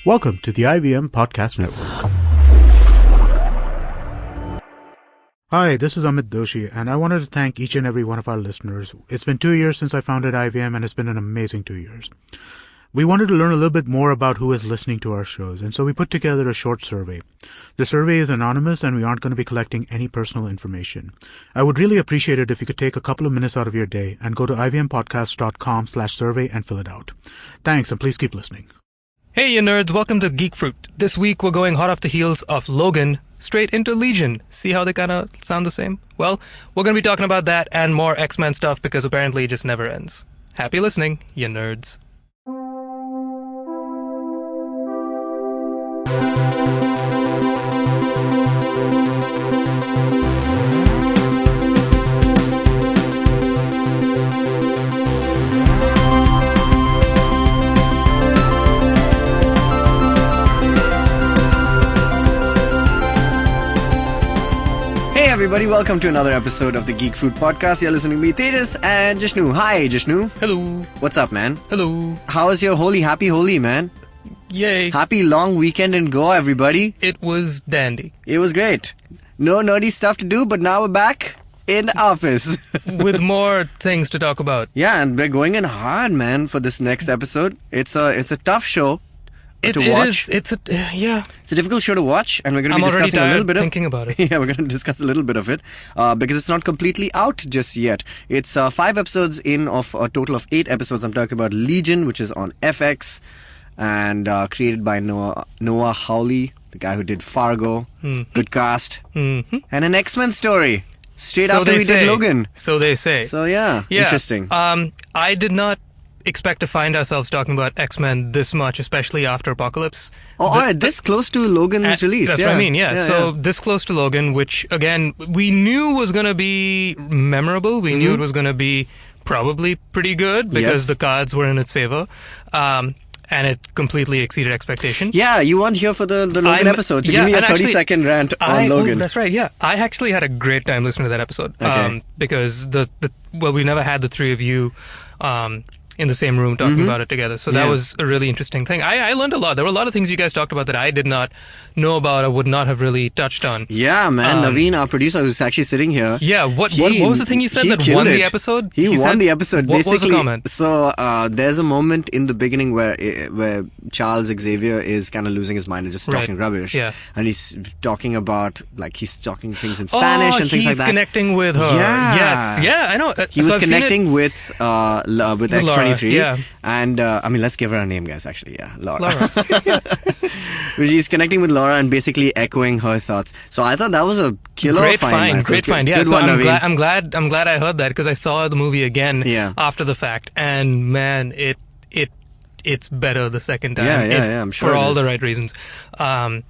Welcome to the IVM Podcast Network. Hi, this is Amit Doshi, and I wanted to thank each and every one of our listeners. It's been 2 years since I founded IVM, and it's been an amazing 2 years. We wanted to learn a little bit more about who is listening to our shows, and so we put together a short survey. The survey is anonymous, and we aren't going to be collecting any personal information. I would really appreciate it if you could take a couple of minutes out of your day and go to ivmpodcast.com/survey and fill it out. Thanks, and please keep listening. Hey, you nerds, welcome to Geek Fruit. This week we're going hot off the heels of Logan straight into Legion. See how they kind of sound the same? Well, we're going to be talking about that and more X-Men stuff because apparently it just never ends. Happy listening, you nerds. Everybody, welcome to another episode of the Geek Fruit Podcast. You're listening to me, Tejas and Jishnu. Hi, Jishnu. Hello. What's up, man? Hello. How was your happy Holi, man? Yay. Happy long weekend in Goa, everybody. It was dandy. It was great. No nerdy stuff to do, but now we're back in office. With more things to talk about. Yeah, and we're going in hard, man, for this next episode. It's a tough show. To watch. It's a difficult show to watch, and we're going to be discussing a little bit of thinking about it. Yeah, we're going to discuss a little bit of it because it's not completely out just yet. It's 5 episodes in of a total of 8 episodes. I'm talking about Legion, which is on FX and created by Noah Hawley, the guy who did Fargo. Good cast. Mm-hmm. And an X-Men story straight after we did Logan. So they say. So yeah, interesting. I did not expect to find ourselves talking about X-Men this much, especially after Apocalypse. Alright, this close to Logan's release. That's what I mean, yeah. So this close to Logan, which again, we knew was going to be memorable. We knew it was going to be probably pretty good because the cards were in its favor. And it completely exceeded expectation. Yeah, you weren't here for the Logan episode, so give me a 30-second rant on Logan. Oh, that's right, yeah. I actually had a great time listening to that episode. Okay. Because we never had the three of you in the same room talking about it together. So that was a really interesting thing. I learned a lot. There were a lot of things you guys talked about that I did not know about or would not have really touched on. Yeah, man. Naveen, our producer, who's actually sitting here. Yeah, what was the thing you said that won the episode? He won the episode, basically. What was the comment? So there's a moment in the beginning where Charles Xavier is kind of losing his mind and just talking rubbish. Yeah. And he's talking about, he's talking things in Spanish and things like that. He's connecting with her. Yeah. Yes. Yeah, I know. He was connecting with X-23. Yeah. And, let's give her a name, guys, actually. Yeah, Laura. He's connecting with Laura and basically echoing her thoughts. So I thought that was a killer Great find. Yeah, good so one, I'm glad I heard that because I saw the movie again after the fact. And man, it's better the second time. Yeah, I'm sure for all the right reasons. I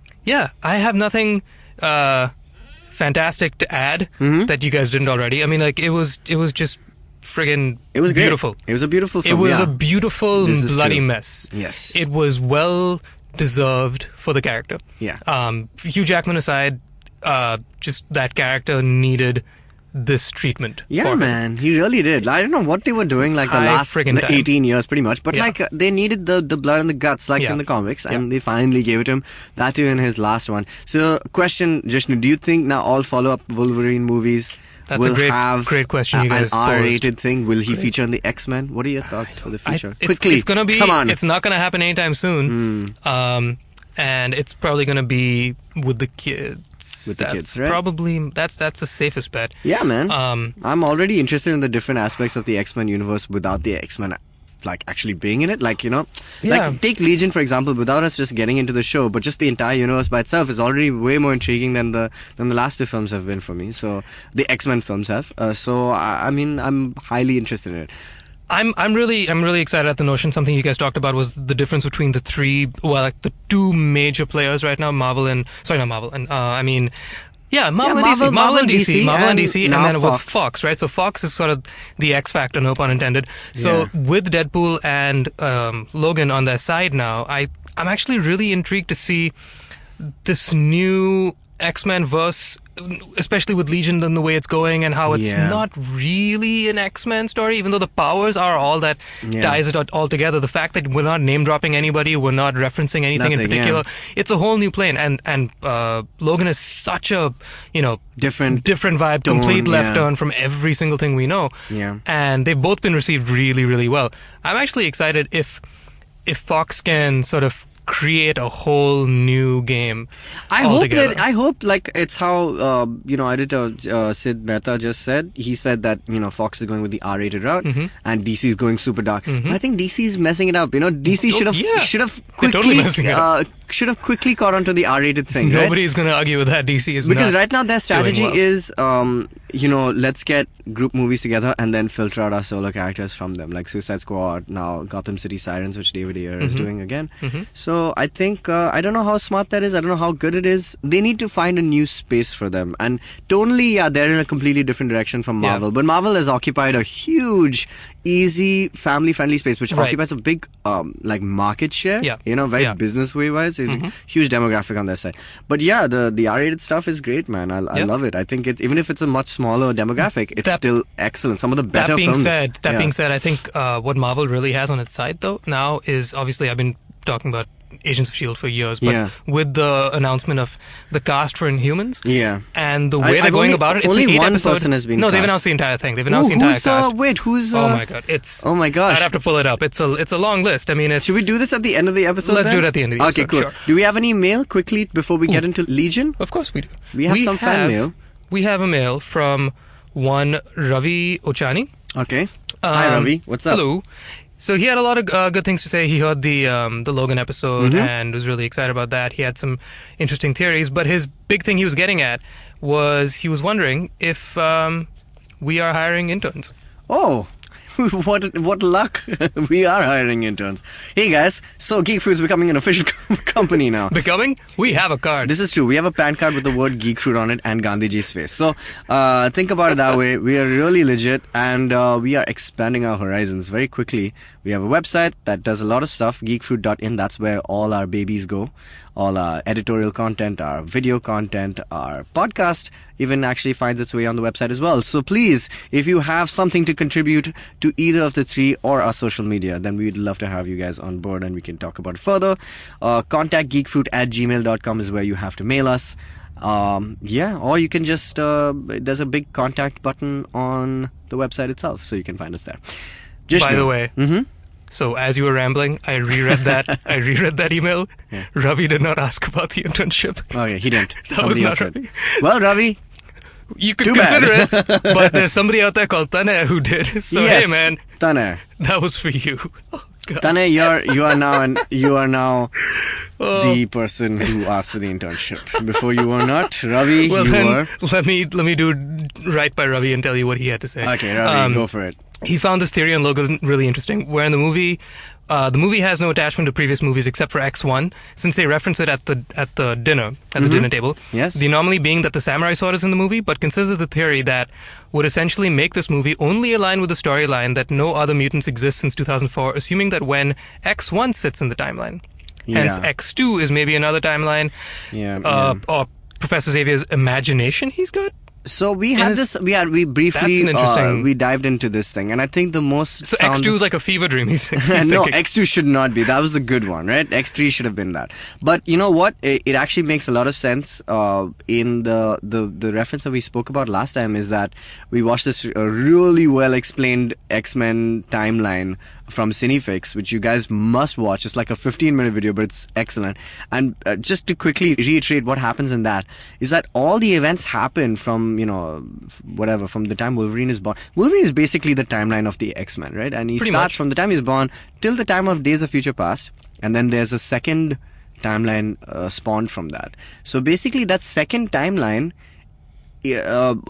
have nothing fantastic to add that you guys didn't already. I mean, it was just friggin' it was beautiful. Great. It was a beautiful film. It was a beautiful bloody mess. Yes. It was well deserved for the character. Yeah. Hugh Jackman aside, just that character needed this treatment. Yeah, man, he really did. I don't know what they were doing the last 18 years pretty much, but they needed the blood and the guts in the comics, and they finally gave it to him, that too in his last one. So question, Jishnu, do you think now all follow-up Wolverine movies will have great question you guys an R-rated thing? Will he feature in the X-Men? What are your thoughts for the future? Quickly, it's gonna be, come on. It's not going to happen anytime soon. And it's probably going to be with the kids. Right? Probably, that's the safest bet. Yeah, man. I'm already interested in the different aspects of the X-Men universe without the X-Men actually being in it. Take Legion, for example, without us just getting into the show, but just the entire universe by itself is already way more intriguing than the last 2 films have been for me. So the X-Men films have. I'm highly interested in it. I'm really excited at the notion. Something you guys talked about was the difference between the the 2 major players right now, Marvel and DC. Marvel and DC, and then with Fox, right? So Fox is sort of the X factor, no pun intended. So with Deadpool and Logan on their side now, I'm actually really intrigued to see this new X-Men verse especially with Legion and the way it's going and how it's not really an X-Men story, even though the powers are all that ties it all together. The fact that we're not name dropping anybody, we're not referencing anything in particular, it's a whole new plane. And Logan is such a, different vibe, tone, complete left turn from every single thing we know. Yeah. And they've both been received really, really well. I'm actually excited if Fox can sort of create a whole new game. I hope like it's how editor Sid Mehta just said. He said that Fox is going with the R-rated route and DC is going super dark. I think DC is messing it up. DC should have quickly caught on to the R-rated thing. Nobody's going to argue with that. DC is because right now their strategy is let's get group movies together and then filter out our solo characters from them, like Suicide Squad, now Gotham City Sirens, which David Ayer is doing again. So I think I don't know how smart that is. I don't know how good it is. They need to find a new space for them. And tonally, they're in a completely different direction from Marvel. But Marvel has occupied a huge, easy, family-friendly space, which occupies a big market share. Very business way-wise. Huge demographic on their side. But the R-rated stuff is great, man. I love it. I think even if it's a much smaller demographic, it's still excellent. Some of the better films. That being said, I think what Marvel really has on its side though now is, obviously I've been talking about Agents of S.H.I.E.L.D. for years, but with the announcement of the cast for Inhumans, and the way they're going about it, it's only an 8 one episode. person has been they've cast. announced the entire thing. They've announced the entire cast. Who's? Oh my god, oh my gosh, I'd have to pull it up. It's a long list. I mean, should we do this at the end of the episode? Let's do it at the end of the episode. Okay, cool. Sure. Do we have any mail quickly before we get into Legion? Of course we do. We have some fan mail. We have a mail from one Ravi Ochani. Okay. Hi Ravi, what's up? Hello. So he had a lot of good things to say. He heard the Logan episode and was really excited about that. He had some interesting theories, but his big thing he was getting at was he was wondering if we are hiring interns. Oh, what luck. We are hiring interns. Hey guys, so Geek Fruit is becoming an official company now. Becoming? We have a card. This is true. We have a PAN card with the word Geek Fruit on it and Gandhiji's face. So think about it that way. We are really legit and we are expanding our horizons very quickly. We have a website that does a lot of stuff, geekfruit.in. That's where all our babies go. All our editorial content, our video content, our podcast even actually finds its way on the website as well. So please, if you have something to contribute to either of the three or our social media, then we'd love to have you guys on board and we can talk about it further. Contact geekfruit@gmail.com is where you have to mail us. Or you can just, there's a big contact button on the website itself, so you can find us there. Jishnu. By the way, so as you were rambling, I reread that email. Yeah. Ravi did not ask about the internship. Okay, he didn't. That Somebody was else not did. Ravi. Well, Ravi, you could too consider bad. it, but there's somebody out there called Tanay who did. So yes, hey, man, Tanay. that was for you. Oh, God. Tanay, you are now the person who asked for the internship. Before you were not, Ravi. Well, you then, were. let me do right by Ravi and tell you what he had to say. Okay, Ravi, go for it. He found this theory on Logan really interesting, where in the movie has no attachment to previous movies except for X1, since they reference it at the dinner dinner table. Yes. The anomaly being that the samurai sword is in the movie, but consider the theory that would essentially make this movie only align with the storyline that no other mutants exist since 2004, assuming that when X1 sits in the timeline. Hence, X2 is maybe another timeline. Or Professor Xavier's imagination he's got. So we had this. We briefly we dived into this thing, and I think the most. So X2 is like a fever dream. He's no, thinking. X2 should not be. That was the good one, right? X3 should have been that. But you know what? It actually makes a lot of sense. In the reference that we spoke about last time is that we watched this really well explained X-Men timeline from Cinefix, which you guys must watch. It's like a 15-minute video, but it's excellent. And just to quickly reiterate what happens in that is that all the events happen from, from the time Wolverine is born. Wolverine is basically the timeline of the X-Men, right? And he starts from the time he's born till the time of Days of Future Past. And then there's a second timeline spawned from that. So basically that second timeline,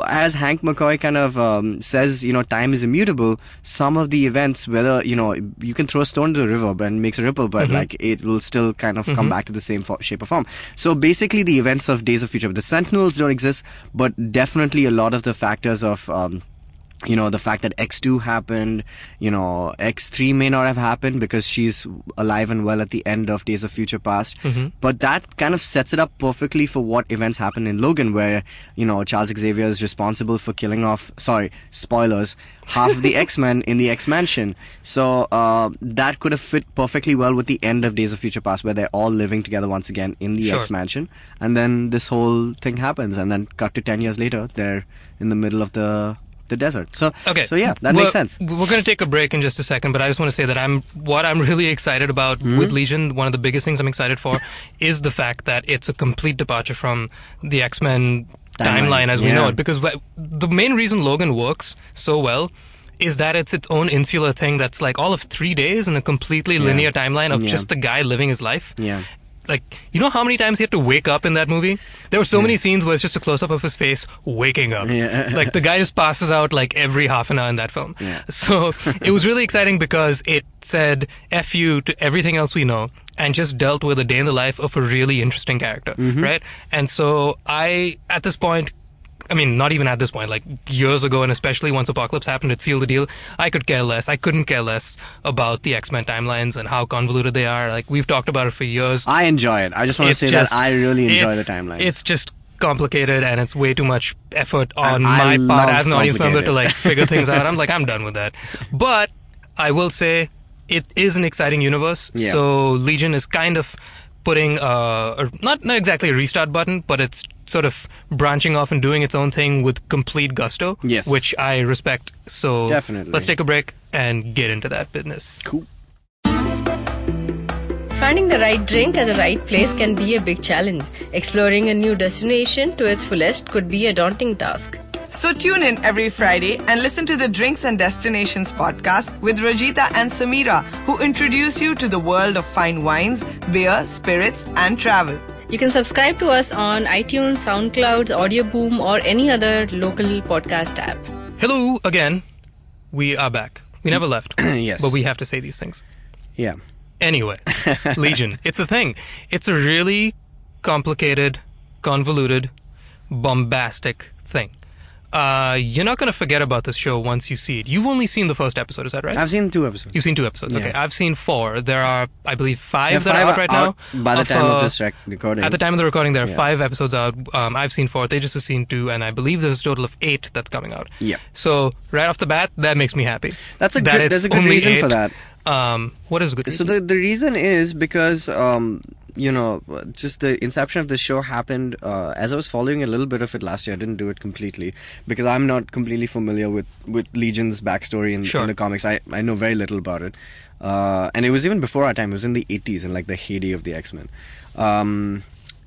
as Hank McCoy kind of says, time is immutable. Some of the events, whether you can throw a stone to the river and it makes a ripple, but like it will still kind of come back to the same shape or form. So basically, the events of Days of Future, the Sentinels don't exist, but definitely a lot of the factors of the fact that X2 happened, X3 may not have happened because she's alive and well at the end of Days of Future Past. But that kind of sets it up perfectly for what events happen in Logan, where, Charles Xavier is responsible for killing off, spoilers, half of the X-Men in the X-Mansion. So that could have fit perfectly well with the end of Days of Future Past, where they're all living together once again in the X-Mansion. And then this whole thing happens, and then cut to 10 years later, they're in the middle of the desert. So yeah, that makes sense. We're going to take a break in just a second, but I just want to say that what I'm really excited about with Legion, one of the biggest things I'm excited for, is the fact that it's a complete departure from the X-Men timeline as we know it. Because the main reason Logan works so well is that it's its own insular thing that's like all of 3 days in a completely linear timeline of just the guy living his life. Yeah. Like, you know how many times he had to wake up in that movie? There were so many scenes where it's just a close-up of his face waking up. Yeah. Like, the guy just passes out like every half an hour in that film. Yeah. So it was really exciting because it said F you to everything else we know and just dealt with a day in the life of a really interesting character, right? And so at this point, I mean, not even at this point, like years ago, and especially once Apocalypse happened, it sealed the deal. I couldn't care less about the X-Men timelines and how convoluted they are. Like, we've talked about it for years. I enjoy it. I just want to say that I really enjoy the timelines. It's just complicated, and it's way too much effort on my part as an audience member to like figure things out. I'm done with that. But I will say it is an exciting universe. Yeah. So Legion is kind of putting not exactly a restart button, but it's sort of branching off and doing its own thing with complete gusto. Yes. Which I respect. So definitely, let's take a break and get into that business. Cool. Finding the right drink at the right place can be a big challenge. Exploring a new destination to its fullest could be a daunting task. So tune in every Friday and listen to the Drinks and Destinations podcast with Rajita and Samira, who introduce you to the world of fine wines, beer, spirits, and travel. You can subscribe to us on iTunes, SoundCloud, Audioboom, or any other local podcast app. Hello again. We are back. We never left. Yes. But we have to say these things. Yeah. Anyway, Legion. It's a thing. It's a really complicated, convoluted, bombastic thing. You're not going to forget about this show once you see it. You've only seen the first episode, is that right? I've seen 2 episodes. You've seen 2 episodes, Yeah. okay. I've seen 4. There are, I believe, 5 that are out right now. By the time of this recording. At the time of the recording, there are 5 episodes out. I've seen 4. Tejas has seen 2, and I believe there's a total of 8 that's coming out. Yeah. So, right off the bat, that makes me happy. There's a good reason for that. What is a good reason? So the reason is because just the inception of the show happened as I was following a little bit of it last year. I didn't do it completely because I'm not completely familiar with Legion's backstory in the comics. I know very little about it, and it was even before our time. It was in the 80s, in like the heyday of the X-Men.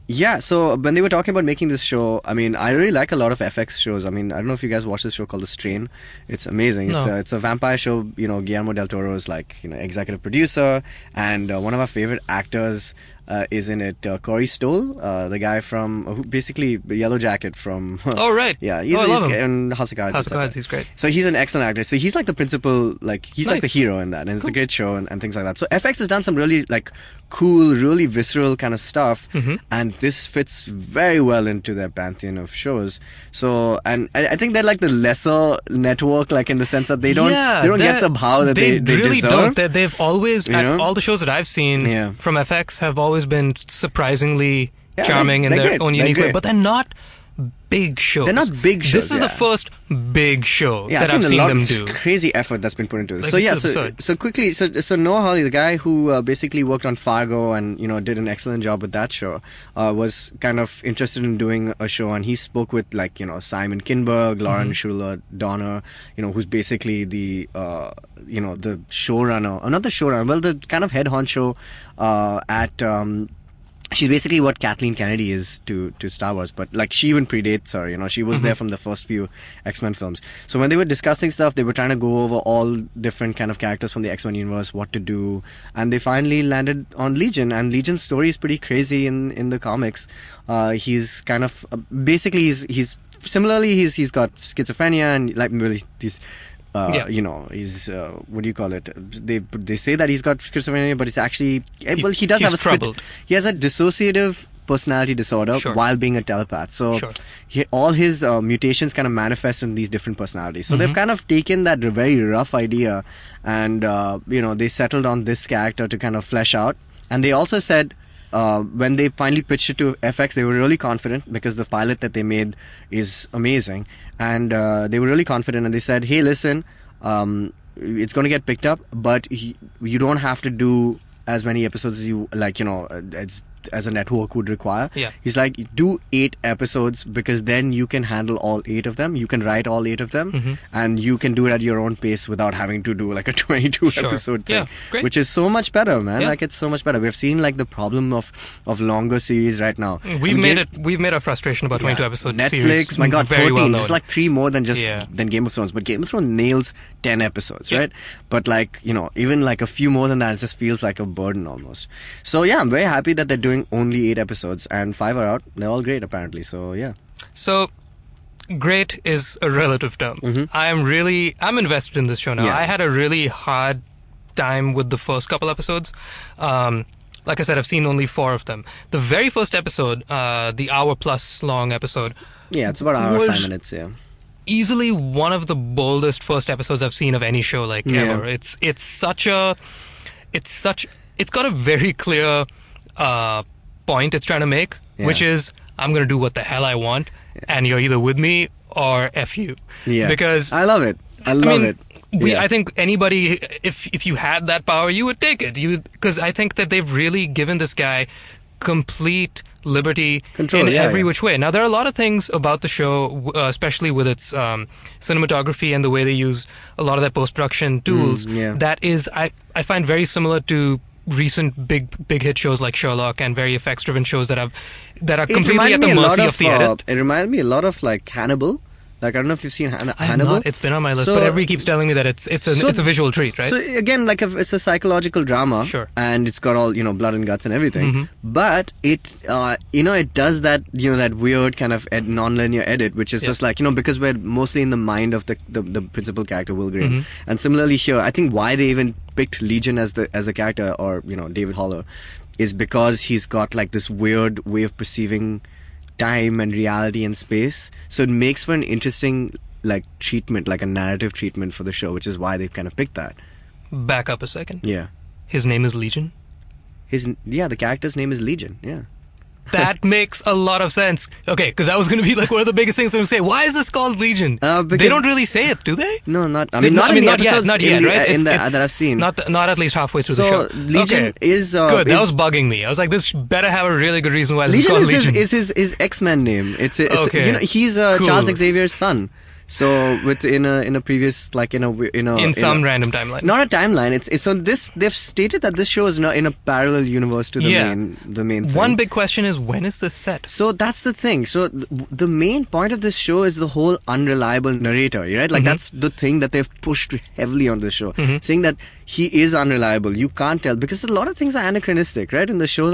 Yeah, so when they were talking about making this show, I mean, I really like a lot of FX shows. I mean, I don't know if you guys watch this show called The Strain. It's amazing. No. It's a vampire show. Guillermo del Toro is like, executive producer, and one of our favorite actors is in it. Corey Stoll, the guy from who basically the Yellow Jacket from. Oh right. Yeah, I love him. And House of Cards. House of Cards, he's great. So he's an excellent actor. So he's like the principal, like he's like the hero in that, and it's a great show and things like that. So FX has done some really like cool, really visceral kind of stuff, and this fits very well into their pantheon of shows. So, and I think they're like the lesser network, like in the sense that they don't get the power that they really deserve. don't. They've always all the shows that I've seen from FX have always been surprisingly charming in their great. own unique way, but they're not big shows. They're not big shows. This is the first big show that I I've think seen them a do. lot of crazy effort that's been put into this. Like, So quickly, so Noah Hawley, the guy who basically worked on Fargo and did an excellent job with that show, was kind of interested in doing a show, and he spoke with like Simon Kinberg, Lauren Schuler, Donner, who's basically the the showrunner, or not the showrunner, well, the kind of head honcho at. She's basically what Kathleen Kennedy is to Star Wars, but like she even predates her. She was there from the first few X-Men films. So when they were discussing stuff, they were trying to go over all different kind of characters from the X-Men universe, what to do, and they finally landed on Legion. And Legion's story is pretty crazy in the comics. He's kind of basically he's similarly he's got schizophrenia and like really these. He's what do you call it? They say that he's got schizophrenia, but it's actually he does have troubled. He has a dissociative personality disorder while being a telepath. So all his mutations kind of manifest in these different personalities. So they've kind of taken that very rough idea and, they settled on this character to kind of flesh out. And they also said, when they finally pitched it to FX, they were really confident because the pilot that they made is amazing. And they were really confident and they said, hey, listen, it's going to get picked up, but you don't have to do as many episodes as you like, as a network would require. He's like, do 8 episodes because then you can handle all 8 of them. You can write all 8 of them and you can do it at your own pace without having to do like a 22 episode thing, which is so much better, man. Like it's so much better. We've seen like the problem of longer series right now. We've made our frustration about 22 episode Netflix, series my God, very 13. Well There's like 3 more than than Game of Thrones. But Game of Thrones nails 10 episodes, right? But like, even like a few more than that, it just feels like a burden almost. So yeah, I'm very happy that they're doing only 8 episodes and 5 are out. They're all great apparently. So yeah. So great is a relative term. I'm invested in this show now. I had a really hard time with the first couple episodes. Like I said, I've seen only 4 of them. The very first episode, the hour plus long episode. Yeah, it's about an hour, 5 minutes, easily one of the boldest first episodes I've seen of any show ever. It's got a very clear point it's trying to make, which is I'm going to do what the hell I want and you're either with me or F you. Because I love it. I love it. I think anybody, if you had that power, you would take it. Because I think that they've really given this guy complete liberty in every which way. Now, there are a lot of things about the show, especially with its cinematography and the way they use a lot of their post-production tools, that is, I find very similar to recent big hit shows like Sherlock and very effects-driven shows that are completely at the mercy of the edit. It reminded me a lot of like Hannibal. Like, I don't know if you've seen Hannibal. It's been on my list, but everybody keeps telling me that it's a visual treat, right? So again, like it's a psychological drama, and it's got all blood and guts and everything. But it it does that that weird kind of non-linear edit, which is just like because we're mostly in the mind of the principal character Will Graham, and similarly here, I think why they even picked Legion as the character or David Haller is because he's got like this weird way of perceiving time and reality and space, so it makes for an interesting treatment, like a narrative treatment for the show, which is why they kind of picked that. Back up a second. Yeah. His name is Legion? The character's name is Legion, yeah. That makes a lot of sense. Okay, because that was going to be like one of the biggest things I'm going to say. Why is this called Legion? They don't really say it, do they? No, not in the episodes not yet, right? That I've seen. Not at least halfway through the show. So Legion is good. That was bugging me. I was like, this better have a really good reason why this Legion is called Legion. Is his X-Men name. It's he's cool. Charles Xavier's son. So in a previous in some random timeline, not a timeline. It's on this. They've stated that this show is not in a parallel universe to the main thing. One big question is, when is this set? So that's the thing. So the main point of this show is the whole unreliable narrator, right? Like that's the thing that they've pushed heavily on the show, saying that he is unreliable. You can't tell because a lot of things are anachronistic, right? In the show,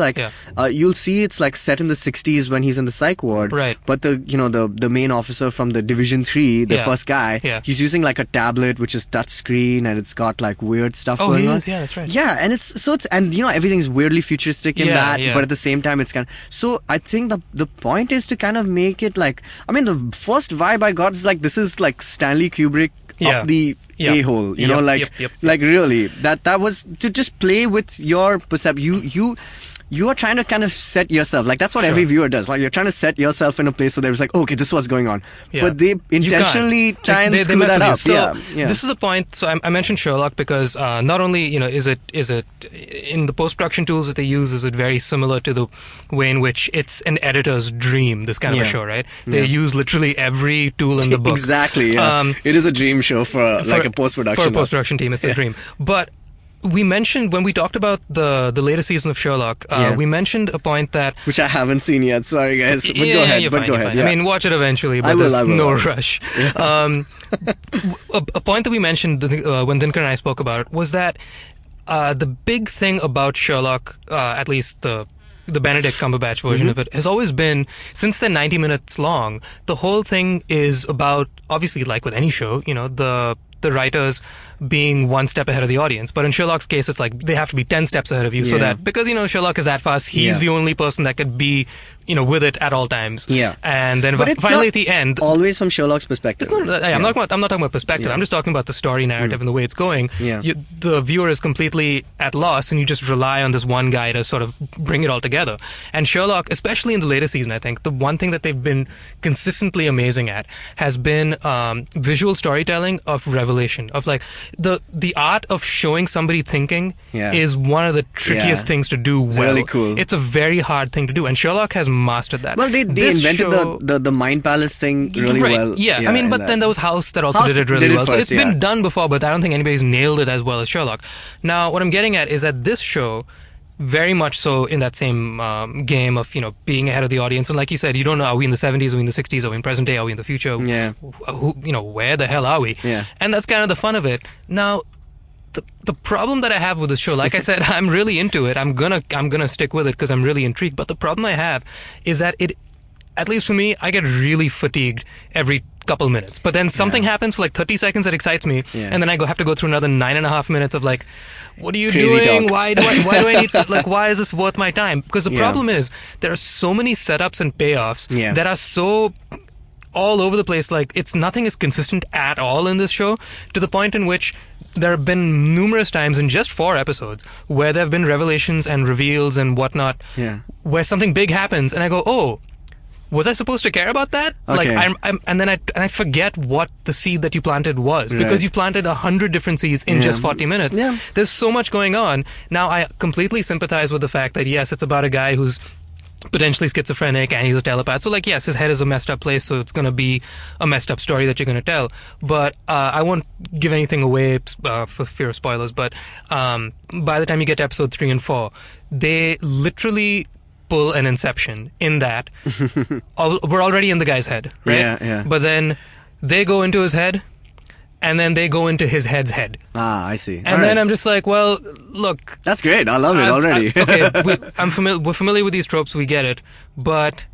you'll see it's like set in the 60s when he's in the psych ward, right? But the main officer from the Division 3. The first guy, he's using like a tablet which is touch screen and it's got like weird stuff going on. Yeah, that's right. Yeah, and everything's weirdly futuristic in that, but at the same time it's kind of. So I think the point is to kind of make it like, the first vibe I got is like, this is like Stanley Kubrick up the a-hole, like really that was to just play with your perception. You are trying to kind of set yourself, like that's what every viewer does. Like you're trying to set yourself in a place so there's like, okay, this is what's going on. But they intentionally try and screw that up. So this is a point. So I mentioned Sherlock because not only is it in the post-production tools that they use, is it very similar to the way in which it's an editor's dream, this kind of a show, right? They use literally every tool in the book. Exactly. Yeah. It is a dream show for a post-production. For a post-production team, it's a dream. But we mentioned when we talked about the latest season of Sherlock, we mentioned a point that... Which I haven't seen yet, sorry guys. But go ahead. Go ahead. Yeah. I mean, watch it eventually, but there's no rush. Yeah. A point that we mentioned when Dinkar and I spoke about it was that the big thing about Sherlock, at least the Benedict Cumberbatch version of it, has always been, since they're 90 minutes long, the whole thing is about, obviously like with any show, the writers being one step ahead of the audience. But in Sherlock's case, it's like they have to be 10 steps ahead of you, so that because Sherlock is that fast, he's the only person that could be with it at all times. Yeah. And then but it's finally at the end, always from Sherlock's perspective. I'm not talking about perspective. I'm just talking about the story narrative and the way it's going. Yeah. The viewer is completely at loss, and you just rely on this one guy to sort of bring it all together. And Sherlock, especially in the later season, I think the one thing that they've been consistently amazing at has been visual storytelling of revelation, of like the art of showing somebody thinking is one of the trickiest things to do. It's really cool. It's a very hard thing to do, and Sherlock has mastered that. Well, they invented the Mind Palace thing really well. Yeah, I mean, but then there was House that also did it really well. First, so it's been done before, but I don't think anybody's nailed it as well as Sherlock. Now, what I'm getting at is that this show, very much so in that same game of being ahead of the audience, and like you said, you don't know, are we in the 70s, are we in the 60s, are we in present day, are we in the future? Yeah. Where the hell are we? Yeah. And that's kind of the fun of it. Now, the problem that I have with this show, like I said, I'm really into it. I'm gonna stick with it because I'm really intrigued. But the problem I have is that it, at least for me, I get really fatigued every couple minutes. But then something happens for like 30 seconds that excites me, and then I have to go through another 9.5 minutes of like, what are you Crazy doing? talk. Why do I need to, like, why is this worth my time? Because the problem is there are so many setups and payoffs that are so all over the place. Like, nothing is consistent at all in this show, to the point in which there have been numerous times in just 4 episodes where there have been revelations and reveals and whatnot, where something big happens, and I go, oh, was I supposed to care about that? Okay. Like, and then I forget what the seed that you planted was, because you planted 100 different seeds in just 40 minutes. Yeah. There's so much going on. Now, I completely sympathize with the fact that, yes, it's about a guy who's potentially schizophrenic and he's a telepath. So, like, yes, his head is a messed up place, so it's going to be a messed up story that you're going to tell. But I won't give anything away for fear of spoilers. But by the time you get to episode 3 and 4, they literally pull an Inception in that we're already in the guy's head, right? Yeah. But then they go into his head, and then they go into his head's head. Ah, I see. And then I'm just like, well, look. That's great. I love it already. We're familiar with these tropes. We get it. But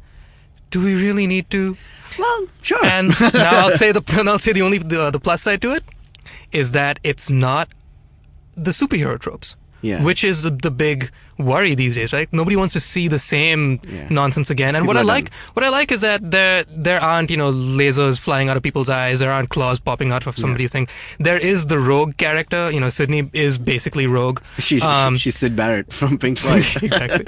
do we really need to? Well, sure. And now I'll say the plus side to it is that it's not the superhero tropes. Yeah. Which is the big worry these days, right? Nobody wants to see the same nonsense again. And what I like is that there aren't lasers flying out of people's eyes. There aren't claws popping out of somebody's thing. There is the rogue character. Sydney is basically rogue. She's Syd Barrett from Pink Floyd. Exactly.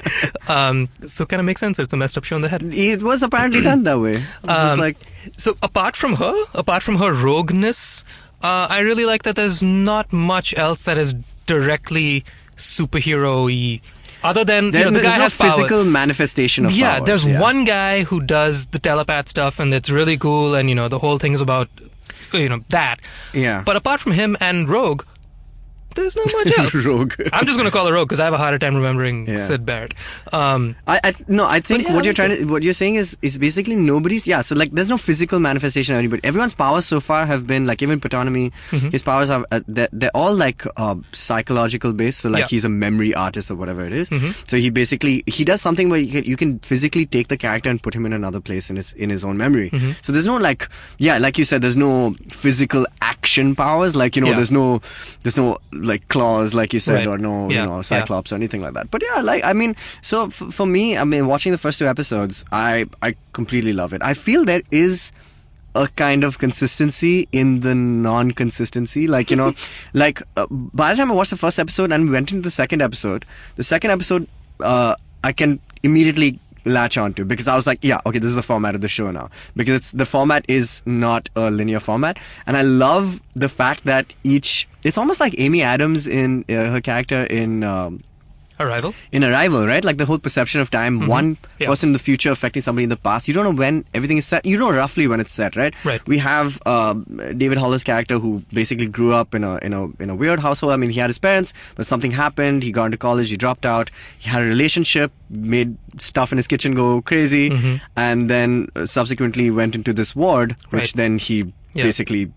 So kind of makes sense. It's a messed up show in the head. It was apparently done that way. Just like, so apart from her rogueness, I really like that there's not much else that is directly superhero-y, other than the guy has physical manifestation of powers. Yeah, there's one guy who does the telepath stuff, and it's really cool, and the whole thing is about that. Yeah. But apart from him and Rogue, there's not much else. Rogue. I'm just going to call her Rogue because I have a harder time remembering Syd Barrett. I think what you're saying is basically nobody's. So like there's no physical manifestation of anybody. Everyone's powers so far have been like, even Patanomy, his powers are they're all like psychological based. So like he's a memory artist or whatever it is. So he does something where you can physically take the character and put him in another place in his own memory. So there's no like you said, there's no physical action powers. Like there's no like claws, like you said, or no Cyclops or anything like that. But so for me, watching the first 2 episodes, I completely love it. I feel there is a kind of consistency in the non-consistency. Like, like by the time I watched the first episode and we went into the second episode, I can immediately latch onto, because I was like, this is the format of the show now, because the format is not a linear format, and I love the fact that it's almost like Amy Adams in her character in Arrival? In Arrival, right? Like the whole perception of time, one person in the future affecting somebody in the past. You don't know when everything is set. You know roughly when it's set, right? Right. We have David Holler's character who basically grew up in a weird household. I mean, he had his parents, but something happened. He got into college. He dropped out. He had a relationship, made stuff in his kitchen go crazy, and then subsequently went into this ward, which then he basically,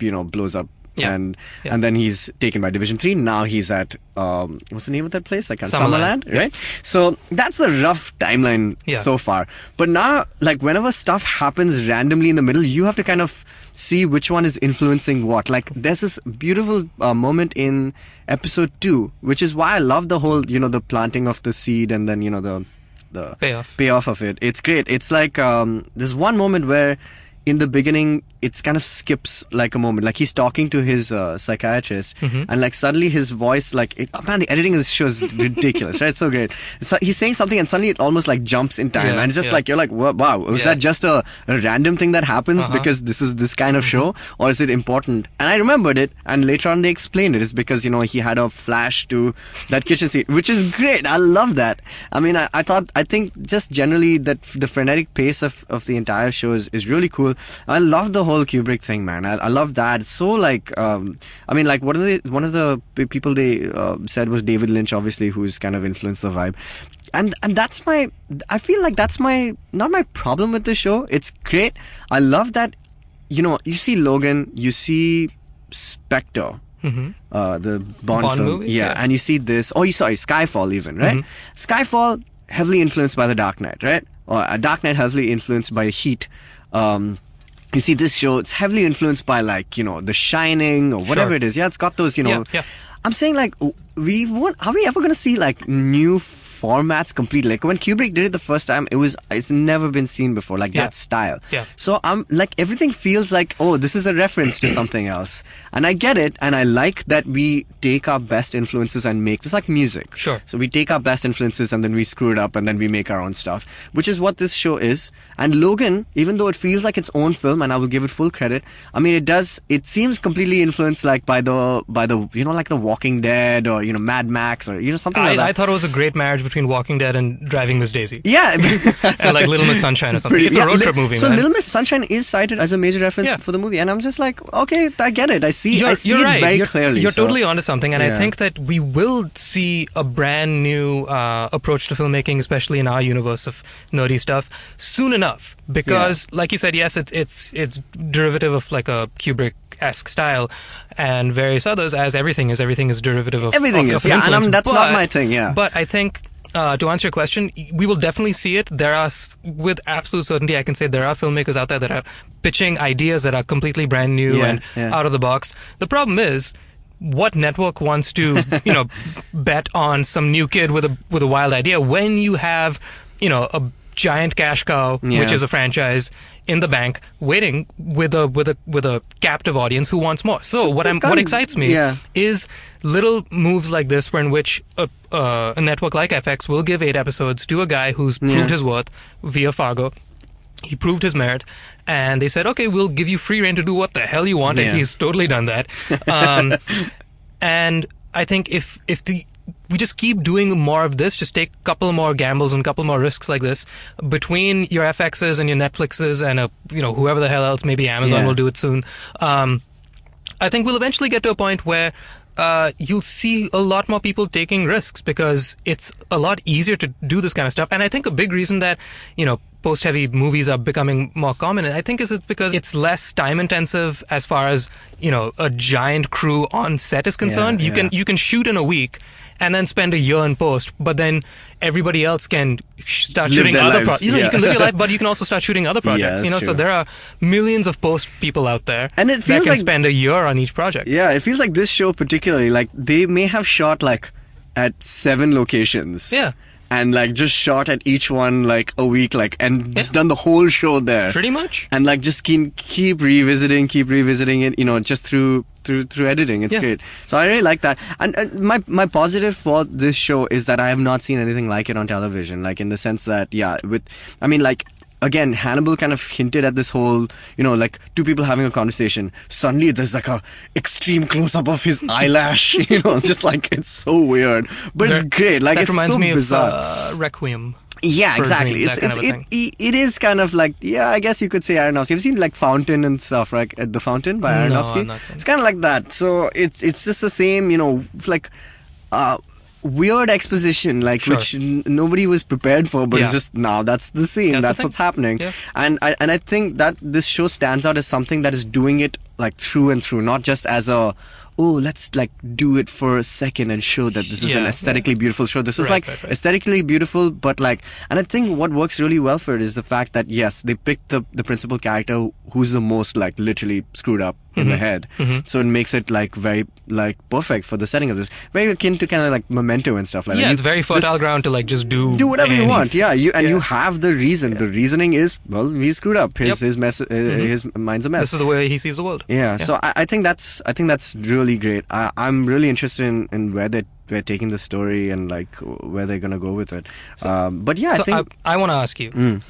blows up Yeah. and Yeah. and then he's taken by Division 3. Now he's at what's the name of that place? Like Summerland, right? So that's a rough timeline so far. But now, like whenever stuff happens randomly in the middle, you have to kind of see which one is influencing what. Like there's this beautiful moment in episode 2, which is why I love the whole, the planting of the seed and then, the payoff of it. It's great. It's like there's one moment where in the beginning it's kind of skips like a moment, like he's talking to his psychiatrist, and like suddenly his voice, like the editing of this show is ridiculous, right? It's so great. So he's saying something and suddenly it almost like jumps in time, and it's just like you're like, wow, was that just a random thing that happens because this is this kind of show, or is it important? And I remembered it, and later on they explained it. It's because he had a flash to that kitchen scene, which is great. I love that. I mean, I think just generally that the frenetic pace of the entire show is really cool. I love the whole Kubrick thing, man. I love that. It's so like, I mean, like one of the people they said was David Lynch, obviously, who's kind of influenced the vibe. And I feel like that's not my problem with the show. It's great. I love that, you see Logan, you see Spectre, the Bond film. Movie? Yeah, and you see this. Oh, Skyfall even, right? Skyfall, heavily influenced by The Dark Knight, right? Or Dark Knight heavily influenced by Heat. You see this show, it's heavily influenced by like, The Shining or whatever it is. Yeah, it's got those, I'm saying like, are we ever going to see like new formats completely? Like when Kubrick did it the first time, it's never been seen before, like that style. Yeah. So I'm like, everything feels like, oh, this is a reference to something else. And I get it, and I like that we take our best influences and make this like music. Sure. So we take our best influences and then we screw it up and then we make our own stuff, which is what this show is. And Logan, even though it feels like its own film, and I will give it full credit, I mean, it seems completely influenced like by the like The Walking Dead or Mad Max or something like that. I thought it was a great marriage between Walking Dead and Driving Miss Daisy. Yeah. And like Little Miss Sunshine or something. It's a road trip movie, so man. Little Miss Sunshine is cited as a major reference for the movie, and I'm just like, okay, I get it. I see You're it right. very clearly. You're totally onto something, and I Yeah. think that we will see a brand new approach to filmmaking, especially in our universe of nerdy stuff, soon enough. Because, like you said, yes, it's derivative of like a Kubrick-esque style, and various others, as everything is derivative of Everything of is, yeah, influence. and that's not my thing, yeah. But I think, to answer your question, we will definitely see it. There are, with absolute certainty, I can say there are filmmakers out there that are pitching ideas that are completely brand new and out of the box. The problem is, what network wants to, bet on some new kid with a wild idea when you have, a giant cash cow, which is a franchise, in the bank, waiting with a captive audience who wants more. So what excites me is little moves like this, in which a network like FX will give 8 episodes to a guy who's proved his worth via Fargo. He proved his merit, and they said, okay, we'll give you free reign to do what the hell you want, and he's totally done that. And I think if we just keep doing more of this, just take a couple more gambles and a couple more risks like this between your FXs and your Netflixes and whoever the hell else, maybe Amazon will do it soon. I think we'll eventually get to a point where you'll see a lot more people taking risks, because it's a lot easier to do this kind of stuff. And I think a big reason that, post-heavy movies are becoming more common, I think, is because it's less time-intensive as far as, a giant crew on set is concerned. You can shoot in a week and then spend a year in post, but then everybody else can start shooting other projects. You can live your life, but you can also start shooting other projects. So there are millions of post people out there, and it feels that can spend a year on each project. Yeah, it feels like this show particularly, like they may have shot like at 7 locations. Yeah. And like just shot at each one like a week, like, and just done the whole show there. Pretty much. And like just keep revisiting it, just through editing. It's great. So I really like that. And my positive for this show is that I have not seen anything like it on television. Like in the sense that, again, Hannibal kind of hinted at this whole, like 2 people having a conversation. Suddenly there's like a extreme close-up of his eyelash, just like, it's so weird. But it's great. Like, that it's reminds so me bizarre. Of Requiem. Yeah, exactly. It is kind of like, I guess you could say Aronofsky. You've seen like Fountain and stuff, right? At The Fountain by Aronofsky. No, it's kind of like that. So it's just the same, like, weird exposition, like which nobody was prepared for, but it's just now that's the scene, that's what's happening. And I think that this show stands out as something that is doing it like through and through, not just as a let's like do it for a second and show that this is an aesthetically beautiful show. This is aesthetically beautiful, but like, and I think what works really well for it is the fact that yes, they picked the principal character who's the most like literally screwed up in the head. So it makes it like very like perfect for the setting of this. Very akin to kind of like Memento and stuff like that. Yeah, it's very fertile ground to like just do whatever you want. Yeah, you have the reason. The reasoning is, well, he's screwed up. His mind's a mess. This is the way he sees the world. Yeah. So I think that's really great. I'm really interested in where they're taking the story and like where they're gonna go with it. But yeah, I think I want to ask you.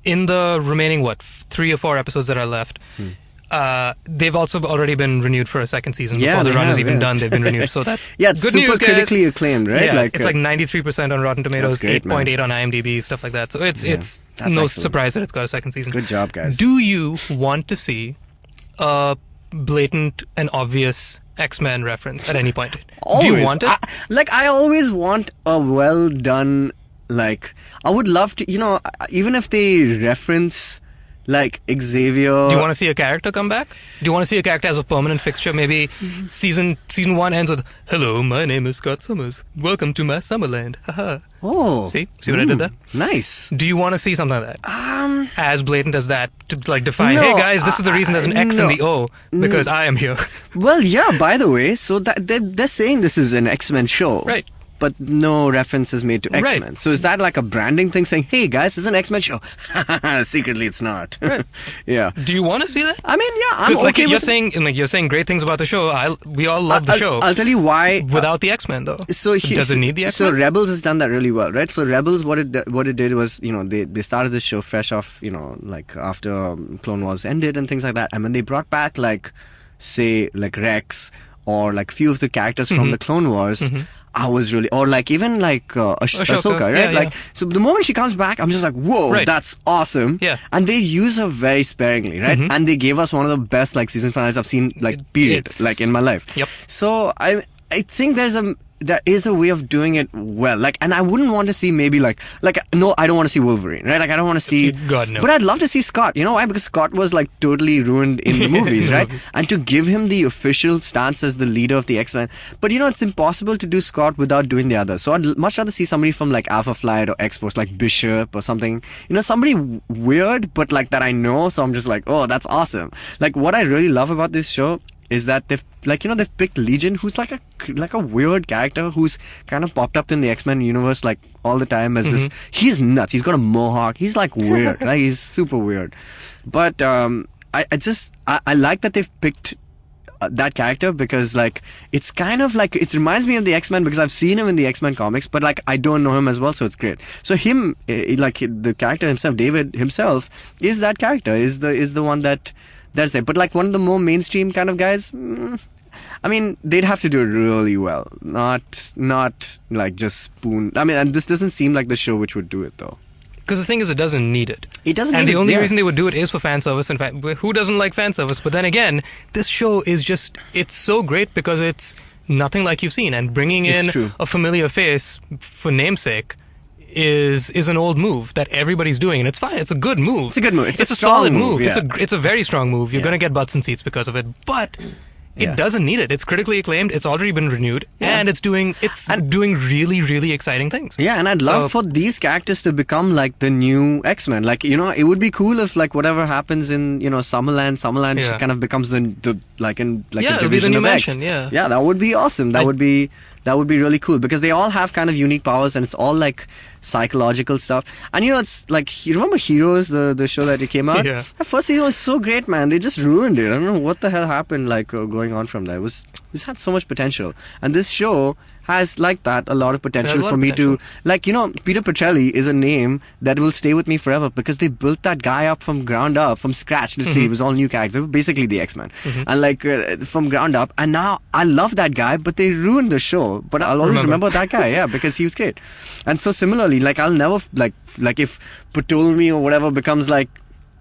In the remaining 3 or 4 episodes that are left, they've also already been renewed for a second season. Before the run is even done, they've been renewed. So that's it's good super news, guys. critically acclaimed, right? Yeah, it's like 93% on Rotten Tomatoes, 8.8 on IMDb, stuff like that. So it's no excellent. Surprise that it's got a second season. Good job, guys. Do you want to see a blatant and obvious X-Men reference at any point? Always. Do you want it? I always want a well done. Like, I would love to, even if they reference, like, Xavier... Do you want to see a character come back? Do you want to see a character as a permanent fixture? Maybe season 1 ends with, "Hello, my name is Scott Summers. Welcome to my Summerland. Haha." Oh. See what I did there? Nice. Do you want to see something like that? As blatant as that, to, like, define, hey, guys, this is the reason there's an X in the O, because I am here. Well, yeah, by the way, so that they're saying this is an X-Men show. Right. But no reference is made to X-Men. Right. So is that like a branding thing saying, hey guys, this is an X-Men show? Secretly it's not. Right. Yeah. Do you want to see that? I mean, yeah, I'm okay like with you're saying great things about the show. We all love the show. I'll tell you why. Without the X-Men though. So does it need the X-Men? So Rebels has done that really well, right? So Rebels, what it did was, they started the show fresh off, like after Clone Wars ended and things like that. And when they brought back like, say, like Rex or like few of the characters from the Clone Wars, I was really, or like even like Ahsoka, right? So the moment she comes back, I'm just like, whoa, that's awesome. Yeah. And they use her very sparingly, right? And they gave us one of the best like season finales I've seen, like period, like in my life. Yep. So I think there is a way of doing it well. Like, and I wouldn't want to see maybe like no, I don't want to see Wolverine, right? Like, I don't want to see... God, no. But I'd love to see Scott. You know why? Because Scott was like totally ruined in the movies, right? And to give him the official stance as the leader of the X-Men. But it's impossible to do Scott without doing the others. So I'd much rather see somebody from like Alpha Flight or X-Force, like Bishop or something. Somebody weird, but like that I know. So I'm just like, oh, that's awesome. Like, what I really love about this show is that they've picked Legion, who's like a weird character who's kind of popped up in the X-Men universe like all the time as this. He's nuts. He's got a mohawk. He's like weird. Like, he's super weird. But I like that they've picked that character because like it's kind of like it reminds me of the X-Men because I've seen him in the X-Men comics, but like I don't know him as well, so it's great. So him, like the character himself, David himself, is that character, is the one that's it. But like one of the more mainstream kind of guys, I mean, they'd have to do it really well, not like just spoon. I mean, and this doesn't seem like the show which would do it though. Because the thing is, it doesn't need it. It doesn't. And the only reason they would do it is for fan service. In fact, who doesn't like fan service? But then again, this show is it's so great because it's nothing like you've seen, and bringing in a familiar face for namesake is an old move that everybody's doing, and it's fine. It's a good move. It's a good move. It's a solid move. Yeah. It's a very strong move. You're going to get butts and seats because of it, but it doesn't need it. It's critically acclaimed. It's already been renewed, and it's doing really, really exciting things. Yeah, and I'd love for these characters to become like the new X-Men. Like, it would be cool if like whatever happens in Summerland kind of becomes the division of X. Yeah, that would be awesome. That would be really cool because they all have kind of unique powers and it's all like psychological stuff. And it's like, you remember Heroes, the show that it came out? Yeah. That first season was so great, man. They just ruined it. I don't know what the hell happened like going on from there. This had so much potential. And this show has like that a lot of potential for me to like Peter Petrelli is a name that will stay with me forever because they built that guy up from scratch. Literally, it was all new characters, basically the X-Men, and like from ground up. And now I love that guy, but they ruined the show. But I'll always remember that guy, because he was great. And so similarly, like I'll never like if Ptolemy or whatever becomes like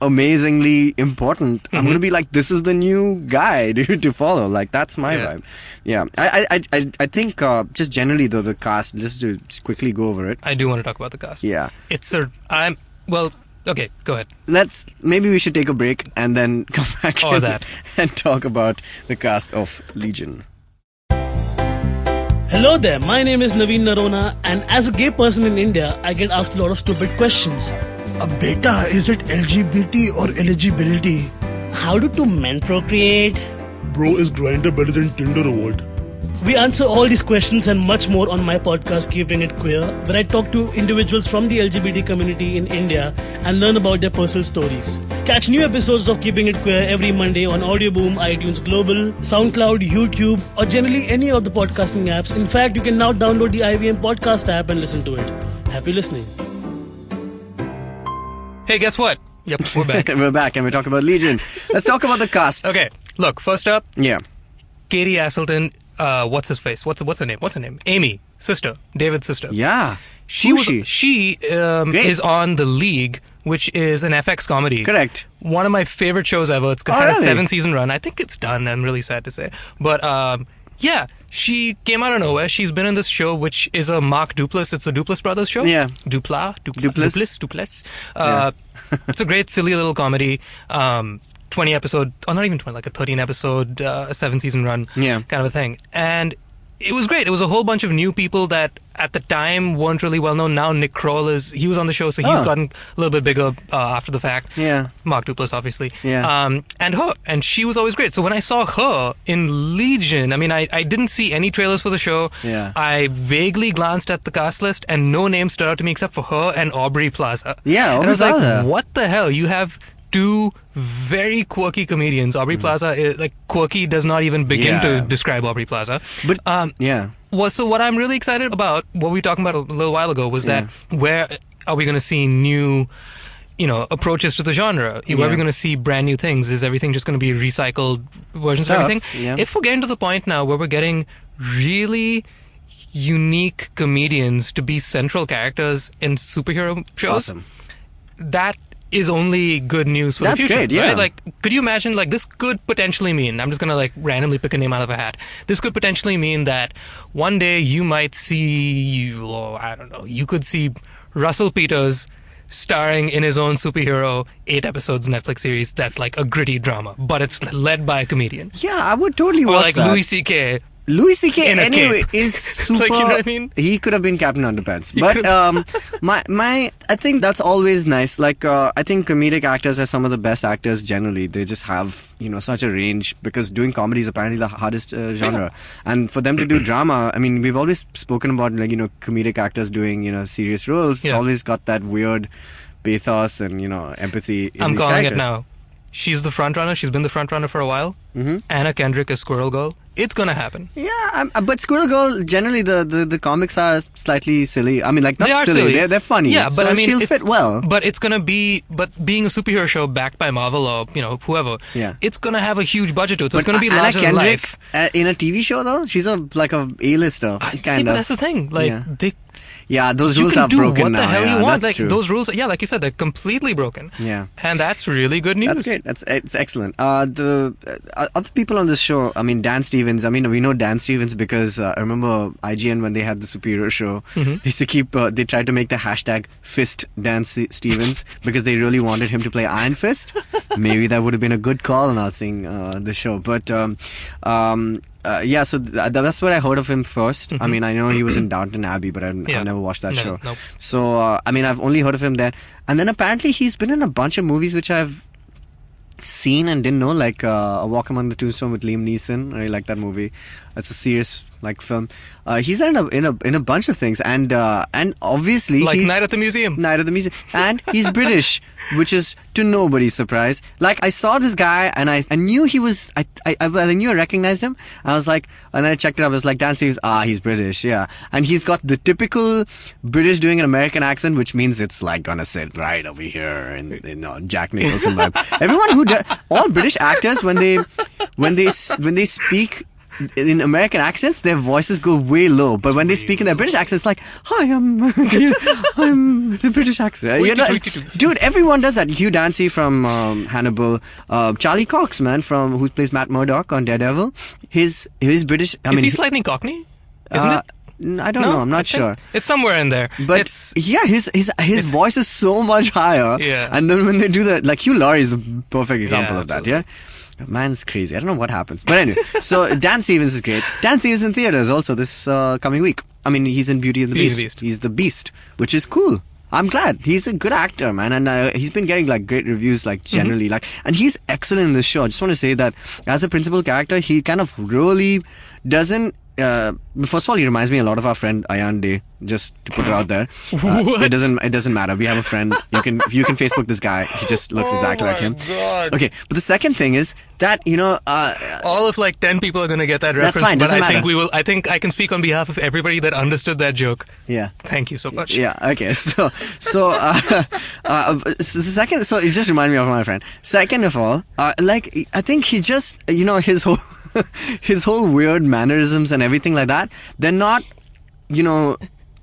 amazingly important, I'm going to be like, this is the new guy, dude, to follow. Like, that's my vibe. Yeah. I think just generally, though, the cast, just to quickly go over it. I do want to talk about the cast. Yeah. Okay, go ahead. Maybe we should take a break and then come back that. and talk about the cast of Legion. Hello there, my name is Naveen Narona, and as a gay person in India, I get asked a lot of stupid questions. Beta, is it LGBT or eligibility? How do two men procreate? Bro, is Grindr better than Tinder or what? We answer all these questions and much more on my podcast, Keeping It Queer, where I talk to individuals from the LGBT community in India and learn about their personal stories. Catch new episodes of Keeping It Queer every Monday on Audioboom, iTunes Global, SoundCloud, YouTube, or generally any of the podcasting apps. In fact, you can now download the IVM podcast app and listen to it. Happy listening. Hey, guess what? Yep, we're back. We're back and we're talking about Legion. Let's talk about the cast. Okay, look, first up, Yeah. Katie Aselton. What's his face? What's her name? What's her name? Amy, sister, David's sister. Yeah. She is on The League, which is an FX comedy. Correct. One of my favorite shows ever. It's had a really? 7-season run. I think it's done. I'm really sad to say, but yeah, she came out of nowhere. She's been in this show, which is a Mark Duplass. It's a Duplass Brothers show. Yeah. Duplass. Yeah. It's a great, silly little comedy. 20 episode, or not even 20, like a 13 episode, 7-season run kind of a thing. And it was great. It was a whole bunch of new people that at the time weren't really well known. Now Nick Kroll he was on the show, so he's gotten a little bit bigger after the fact. Yeah. Mark Duplass, obviously. Yeah. And she was always great. So when I saw her in Legion, I mean, I didn't see any trailers for the show. Yeah. I vaguely glanced at the cast list and no name stood out to me except for her and Aubrey Plaza. Yeah, and I was Aubrey Plaza. like, what the hell? You have two very quirky comedians. Aubrey Plaza is quirky does not even begin to describe Aubrey Plaza. But So what I'm really excited about, what we were talking about a little while ago, was that where are we going to see new, approaches to the genre? Where are we going to see brand new things? Is everything just going to be recycled versions of everything? Yeah. If we're getting to the point now where we're getting really unique comedians to be central characters in superhero shows, awesome. That is only good news for the future. Great, yeah. Right? Like, could you imagine, this could potentially mean, I'm just going to randomly pick a name out of a hat. This could potentially mean that one day you might see, I don't know, you could see Russell Peters starring in his own superhero 8 episodes Netflix series that's like a gritty drama, but it's led by a comedian. Yeah, I would totally or watch that. Louis C.K. Louis C.K. in a anyway cape. is super. You know what I mean? He could have been Captain Underpants, but I think that's always nice. I think comedic actors are some of the best actors generally. They just have such a range because doing comedy is apparently the hardest genre, and for them to do drama. I mean, we've always spoken about comedic actors doing serious roles. It's always got that weird pathos and empathy. I'm these calling characters. it now. She's the front runner. She's been the front runner for a while. Mm-hmm. Anna Kendrick is Squirrel Girl. It's gonna happen. Yeah, but Squirrel Girl, generally the comics are slightly silly. I mean, not they are silly. They're funny. Yeah, but so I mean, she'll fit well. But it's gonna be, being a superhero show backed by Marvel or whoever. Yeah. It's gonna have a huge budget to it. So it's gonna be Anna larger than Kendrick, life. In a TV show though, she's a A-lister. See, but that's the thing. Those you rules can are do broken what now. the hell yeah, you want. That's true. Those rules, like you said, they're completely broken. Yeah. And that's really good news. That's great. It's excellent. The other people on this show, I mean, Dan Stevens. I mean, we know Dan Stevens because I remember IGN when they had the superhero show. They used to keep. They tried to make the hashtag Fist Dan Stevens because they really wanted him to play Iron Fist. Maybe that would have been a good call now seeing the show. But so that's where I heard of him first. I mean, I know he was in Downton Abbey, but I've never watched that show. Nope. So, I mean, I've only heard of him there. And then apparently he's been in a bunch of movies which I've seen and didn't know, like A Walk Among the Tombstone with Liam Neeson. I really like that movie. It's a serious film. He's in a bunch of things, and obviously he's Night at the Museum. Night at the Museum, and he's British, which is to nobody's surprise. I saw this guy, and I knew he was. I knew I recognized him. I was like, and then I checked it out. I was like, Dan Stevens. He's British, yeah, and he's got the typical British doing an American accent, which means it's gonna sit right over here, and Jack Nicholson vibe. Everyone who does, all British actors when they speak in American accents, their voices go way low. But when they speak in their British accent, it's like, hi, I'm the British accent. Dude, everyone does that. Hugh Dancy from Hannibal, Charlie Cox, man, who plays Matt Murdock on Daredevil. His British. Is he slightly Cockney? Isn't it? I don't know. I'm not sure. It's somewhere in there. But his voice is so much higher. Yeah. And then when they do that, like Hugh Laurie is a perfect example of that. Yeah. Man's crazy. I don't know what happens. But anyway, so Dan Stevens is great. Dan Stevens is in theaters also this coming week. I mean, he's in Beauty and the Beast. He's the Beast, which is cool. I'm glad. He's a good actor, man, and he's been getting like great reviews, like generally, and he's excellent in this show. I just want to say that as a principal character, he kind of really doesn't. First of all, he reminds me a lot of our friend Ayan Day. Just to put it out there, it doesn't matter. We have a friend. You can Facebook this guy. He just looks exactly like him. God. Okay, but the second thing is that all of like 10 people are gonna get that reference. That's fine. But Doesn't I think matter. we will. I think I can speak on behalf of everybody that understood that joke. Yeah. Thank you so much. Yeah. Okay. So the second. So it just reminded me of my friend. Second of all, like I think he just his whole his whole weird mannerisms and everything like that. They're not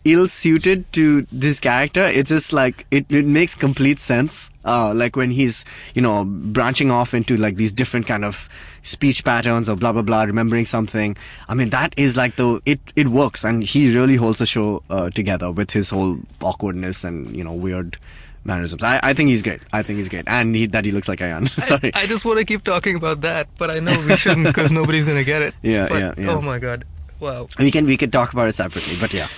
ill-suited to this character. It's just like it makes complete sense. Like when he's branching off into like these different kind of speech patterns or blah blah blah, remembering something. I mean, that is like it works, and he really holds the show together with his whole awkwardness and weird mannerisms. I think he's great. And he looks like Ayan. Sorry. I just want to keep talking about that, but I know we shouldn't because nobody's gonna get it. Yeah. Oh my god. Wow. We could talk about it separately, but yeah.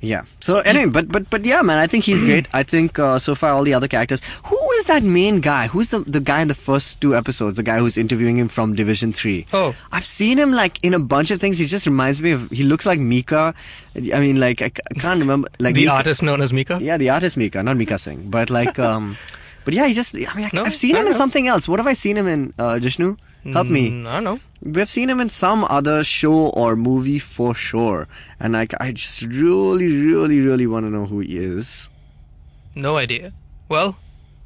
Yeah. So anyway, but yeah, man, I think he's great. I think so far all the other characters. Who is that main guy? Who's the guy in the first 2 episodes? The guy who's interviewing him from Division 3. Oh. I've seen him like in a bunch of things. He just reminds me of. He looks like Mika. I mean, like I can't remember. Like the Mika. artist known as Mika. Yeah, the artist Mika, not Mika Singh, but like But yeah, I've seen him in something else. What have I seen him in, Jishnu? Help me. I don't know. We've seen him in some other show or movie for sure. And I just really, really, really want to know who he is. No idea. Well,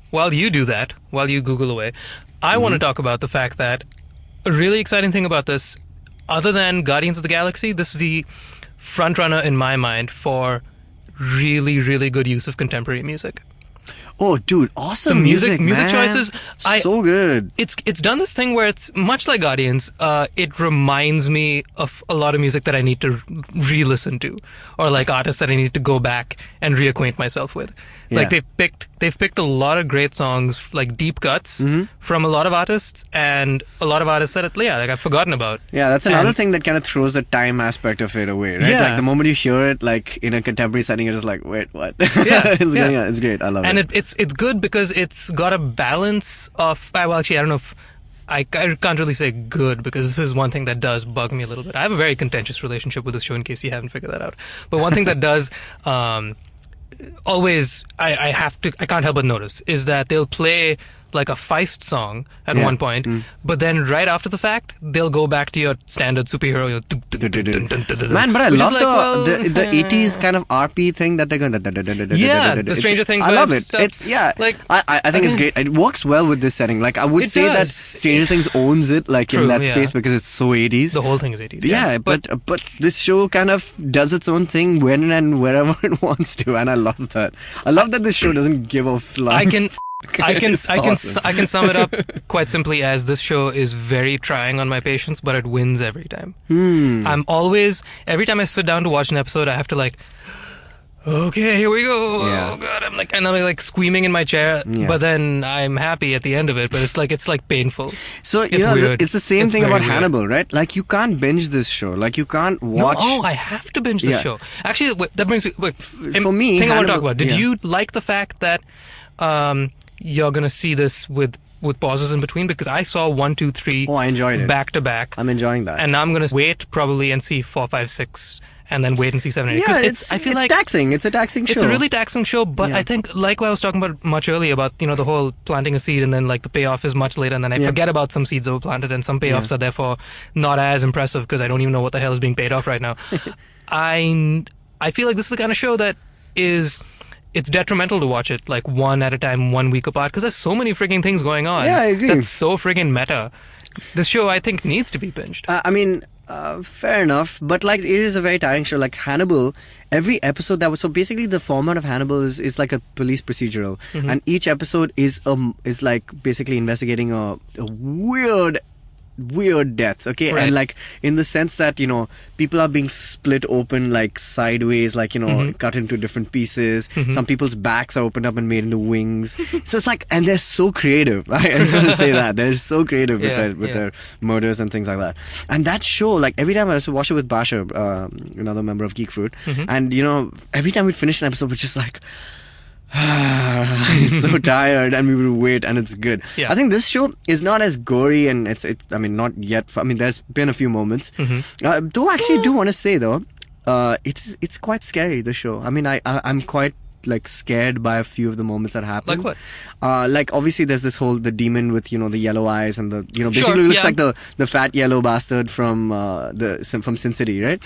while you do that, while you Google away, I want to talk about the fact that a really exciting thing about this, other than Guardians of the Galaxy, this is the front runner in my mind for really, really good use of contemporary music. Oh, dude, awesome the music man. choices. So good. It's done this thing where it's much like Guardians. It reminds me of a lot of music that I need to re-listen to, or like artists that I need to go back and reacquaint myself with. Yeah. Like they've picked a lot of great songs, like deep cuts from a lot of artists, and a lot of artists that I've forgotten about. Yeah, that's another thing that kind of throws the time aspect of it away, right? Yeah. Like the moment you hear it, like in a contemporary setting, you're just like, wait, what? Yeah, It's great. I love it. And it's good because it's got a balance of. Well, actually, I don't know if. I can't really say good because this is one thing that does bug me a little bit. I have a very contentious relationship with this show in case you haven't figured that out. But one thing that does always I can't help but notice is that they'll play like a Feist song at one point, but then right after the fact they'll go back to your standard superhero. Man, but I love the 80s kind of RP thing that they're going. The Stranger Things. I love it. Stuff. It's like I think it's great. It works well with this setting. Like I would say that Stranger Things owns it, like in that space because it's so 80s. The whole thing is 80s. Yeah, but this show kind of does its own thing when and wherever it wants to, and I love that. I love that this show doesn't give a flying. I can sum it up quite simply as this show is very trying on my patience, but it wins every time. I'm always, every time I sit down to watch an episode, I have to like, okay, here we go. Yeah. Oh god, I'm like squeaming in my chair, but then I'm happy at the end of it. But it's like painful. So it's weird. it's the same It's thing very about weird. Hannibal, right? Like you can't binge this show. Like you can't watch. No, I have to binge this show. Actually, that brings me. For me, thing I want to talk Hannibal- about. Did you like the fact that you're gonna see this with pauses in between? Because I saw 1, 2, 3. Oh, I enjoyed it. Back to back. I'm enjoying that. And now I'm gonna wait probably and see 4, 5, 6, and then wait and see 7, 8. Yeah, I feel it's like taxing. It's a taxing show. it's a really taxing show, but Yeah. I think, like what I was talking about much earlier about, the whole planting a seed and then like the payoff is much later, and then I forget about some seeds that were planted, and some payoffs are therefore not as impressive because I don't even know what the hell is being paid off right now. I feel like this is the kind of show that it's detrimental to watch it like one at a time, 1 week apart, because there's so many frigging things going on. Yeah, I agree. That's so frigging meta. This show, I think, needs to be binged. I mean, Fair enough, but like it is a very tiring show. Like Hannibal, every episode that was so basically the format of Hannibal is like a police procedural, and each episode is like basically investigating a weird deaths, okay, Right. and like in the sense that people are being split open like sideways, like cut into different pieces. Some people's backs are opened up and made into wings. So it's like, and they're so creative. I just want to say that they're so creative with their murders and things like that. And that show, like every time I used to watch it with Basha, another member of Geek Fruit, and every time we'd finish an episode, we're just like. He's so tired, and we would wait, and it's good. Yeah. I think this show is not as gory, and it's I mean not yet. I mean there's been a few moments. Though I actually do want to say though, it's quite scary, the show. I mean I'm quite like scared by a few of the moments that happen. Like what? Like obviously there's this whole the demon with the yellow eyes and the basically looks like the fat yellow bastard from from Sin City, right?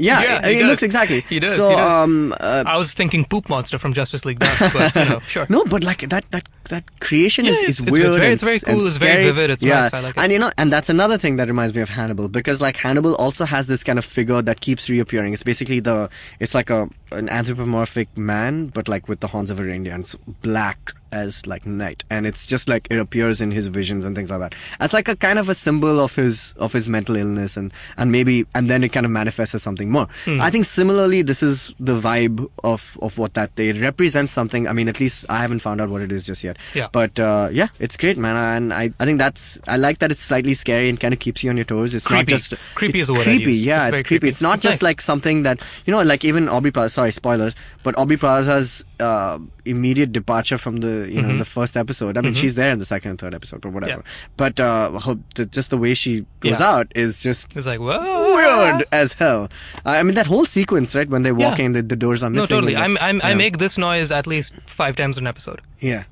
It looks exactly. He does. So he does. I was thinking Poop Monster from Justice League Dark, but sure. No, but like that creation is weird. It's very cool. It's very vivid. It's nice. I like it. And and that's another thing that reminds me of Hannibal, because like Hannibal also has this kind of figure that keeps reappearing. It's basically it's like an anthropomorphic man, but like with the horns of a reindeer, and it's black as like night, and it's just like it appears in his visions and things like that. As like a kind of a symbol of his mental illness, and then it kind of manifests as something more. I think similarly this is the vibe of what that they represent something. I mean, at least I haven't found out what it is just yet. Yeah. But it's great, man, and I think I like that it's slightly scary and kind of keeps you on your toes. It's creepy. not just creepy it's is the word creepy. I use. Yeah, it's creepy. creepy. It's not just nice. like something that like even Aubrey Plaza. Sorry, spoilers. But Aubrey Plaza's immediate departure from the the first episode. I mean, she's there in the second and third episode, but whatever. Yeah. But just the way she goes out is just it's like whoa, weird as hell. I mean, that whole sequence, right, when they walk in, the doors are No, missing. totally. I make this noise at least 5 times an episode. Yeah.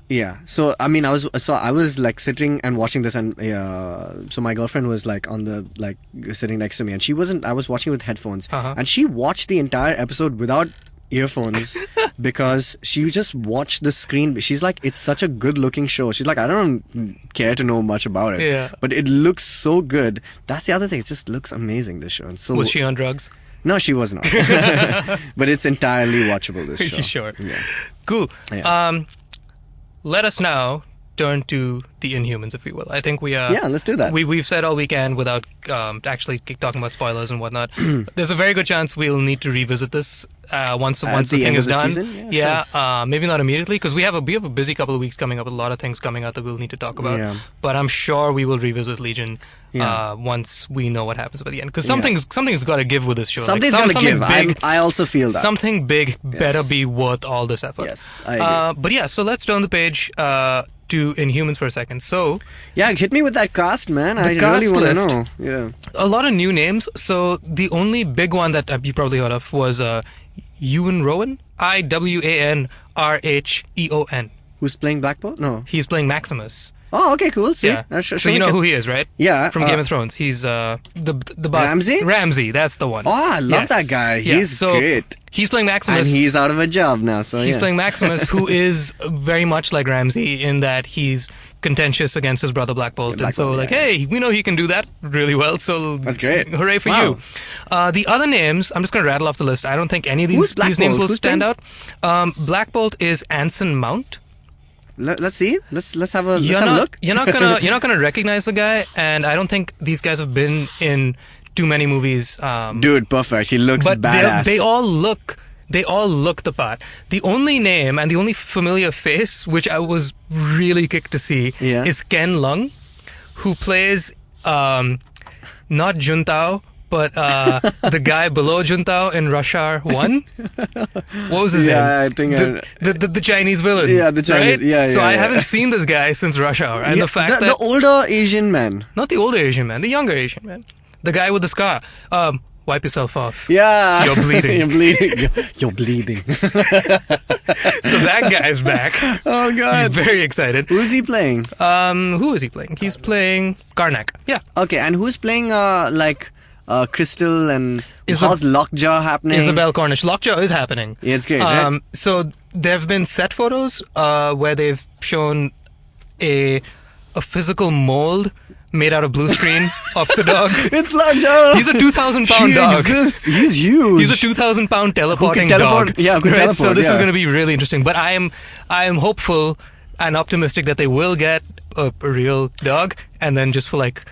Yeah. So I mean, I was like sitting and watching this, and so my girlfriend was like sitting next to me, and I was watching with headphones, and she watched the entire episode without earphones because she just watched the screen. She's like, it's such a good looking show. She's like, I don't care to know much about it, but it looks so good. That's the other thing. It just looks amazing, this show. And so was she on drugs? No, she was not. But it's entirely watchable, this show. Sure. Yeah. Cool. Yeah. Let us now turn to the Inhumans, if we will. I think we let's do that. We've said all we can without actually talking about spoilers and whatnot. There's a very good chance we'll need to revisit this once the thing is done. Season? Yeah, maybe not immediately, because we have a busy couple of weeks coming up with a lot of things coming out that we'll need to talk about. Yeah. But I'm sure we will revisit Legion once we know what happens by the end, because something's got to give with this show. Something's got to give. Big, I also feel that something big better be worth all this effort. Yes, I agree. But yeah, so let's turn the page to Inhumans for a second. So hit me with that cast, man. I really want to know. Yeah, a lot of new names. So the only big one that you probably heard of was Ewan Rowan, Iwanrheon. Who's playing Black Bolt? No, he's playing Maximus. Oh, okay, cool. Sweet. Yeah. So you know who he is, right? Yeah. From Game of Thrones. He's the boss. Ramsay? Ramsay, that's the one. Oh, I love that guy. He's great. He's playing Maximus. And he's out of a job now, so he's playing Maximus, who is very much like Ramsay in that he's contentious against his brother Black Bolt. Hey, we know he can do that really well, so that's great. Hooray for you. The other names, I'm just going to rattle off the list. I don't think any of these names will stand out. Black Bolt is Anson Mount. Let's see. Let's have a look. You're not gonna recognize the guy, and I don't think these guys have been in too many movies. Dude, perfect. He looks badass. They all look the part. The only name and the only familiar face which I was really kicked to see is Ken Lung, who plays not Juntao, but the guy below Juntao in Rush Hour 1. What was his name? I think the Chinese villain. Yeah, the Chinese. Right? Yeah. So I haven't seen this guy since Rush Hour, and the fact that the older Asian man, not the older Asian man, the younger Asian man, the guy with the scar. Wipe yourself off. Yeah. You're bleeding. You're bleeding. You're bleeding. So that guy's back. Oh, God. Very excited. Who's he playing? Who is he playing? He's playing Karnak. Yeah. Okay, and who's playing Crystal and how's Lockjaw happening? Isabel Cornish. Lockjaw is happening. Yeah, it's great, right? So there have been set photos where they've shown a physical mold made out of blue screen of the dog. It's locked. He's a 2,000-pound She dog. exists. He's huge. He's a 2,000-pound teleporting teleport- dog. yeah, who can right? teleport, So this is yeah. going to be really interesting. But I am hopeful and optimistic that they will get a real dog, and then just for like,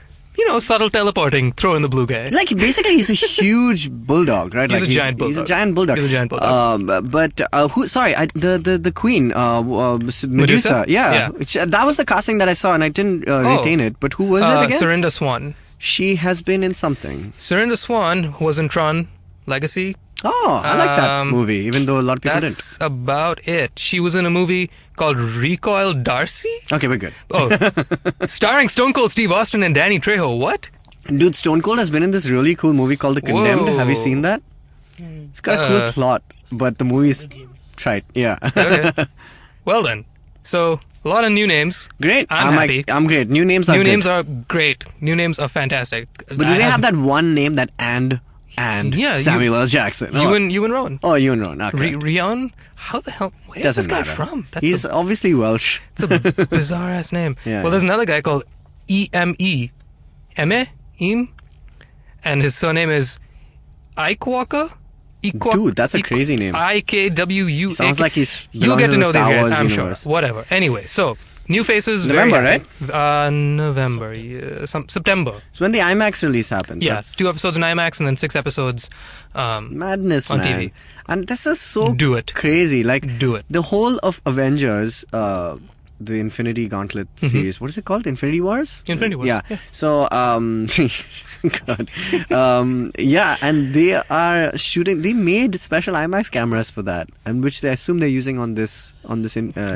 subtle teleporting, throw in the blue guy. Like, basically, he's a huge bulldog, right? He's like a giant bulldog. He's a giant bulldog. He's a giant bulldog. But who? Sorry, the queen, Medusa. Yeah. That was the casting that I saw, and I didn't retain it. But who was it again? Serinda Swan. She has been in something. Serinda Swan was in Tron Legacy. Oh, I like that movie, even though a lot of people didn't. That's about it. She was in a movie called Recoil Darcy. Okay, we're good. Oh, starring Stone Cold Steve Austin and Danny Trejo. What? Dude, Stone Cold has been in this really cool movie called The Condemned. Whoa. Have you seen that? It's got a cool plot, but the movie's trite. Yeah. Okay. Well then. So, a lot of new names. Great. I'm happy. I'm great. New names are New good. names are great. New names are fantastic. But do they have that one name that and Yeah, Samuel L. Jackson? Ewan Rowan. Oh, Ewan Rowan. Okay. Rion? How the hell? Where's Doesn't this guy matter. from? He's obviously Welsh. It's a bizarre ass name. Yeah, well, there's another guy called Eme, and his surname is Ikewaka. Dude, that's a crazy name. IKWU. Sounds like he's You'll belongs get in to the know these Star guys, Wars I'm universe. sure. Whatever. Anyway, so new faces. November, very happy. November. Yeah, September. It's when the IMAX release happens. Yeah, That's 2 episodes in IMAX and then 6 episodes. madness, on man. TV. And this is so Do it. crazy. Like, Do it. The whole of Avengers, the Infinity Gauntlet series. What is it called? Infinity Wars? Infinity Wars, Yeah. yeah. So, God. Yeah, and they are shooting. They made special IMAX cameras for that, and which they assume they're using on this.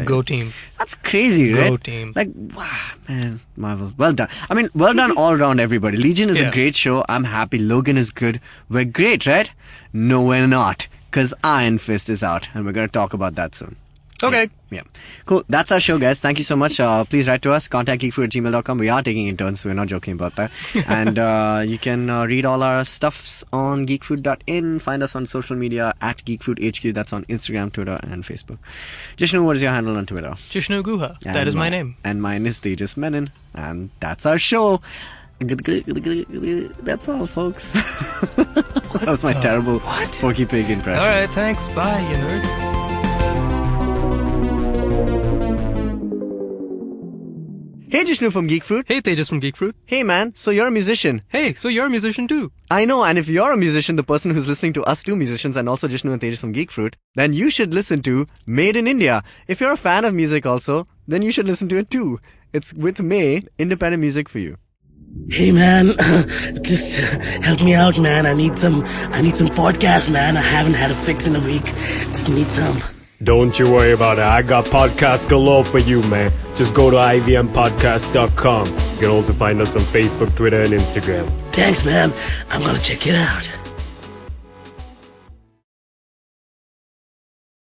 Go team. That's crazy, right? Go team. Like, wow, man, Marvel. Well done. I mean, well done all around, everybody. Legion is a Yeah. great show. I'm happy. Logan is good. We're great, right? No, we're not. Because Iron Fist is out, and we're going to talk about that soon. Okay. Yeah. Cool. That's our show, guys. Thank you so much. Please write to us. Contact geekfood@gmail.com. We are taking interns, so we're not joking about that. And you can read all our stuffs on geekfood.in. Find us on social media at geekfoodhq. That's on Instagram, Twitter, and Facebook. Jishnu, what is your handle on Twitter? Jishnu Guha. That And is my name. And mine is Tejas Menon. And that's our show. That's all, folks. That was my terrible Porky Pig impression. All right. Thanks. Bye, you nerds. Hey, Jishnu from Geek Fruit. Hey, Tejas from Geek Fruit. Hey, man. So you're a musician. Hey, so you're a musician too. I know, and if you're a musician, the person who's listening to us two musicians and also Jishnu and Tejas from Geek Fruit, then you should listen to Made in India. If you're a fan of music also, then you should listen to it too. It's with May, independent music for you. Hey man, just help me out, man. I need some podcast, man. I haven't had a fix in a week. Just need some. Don't you worry about it. I got podcast galore for you, man. Just go to ivmpodcast.com. You can also find us on Facebook, Twitter, and Instagram. Thanks, man. I'm gonna check it out.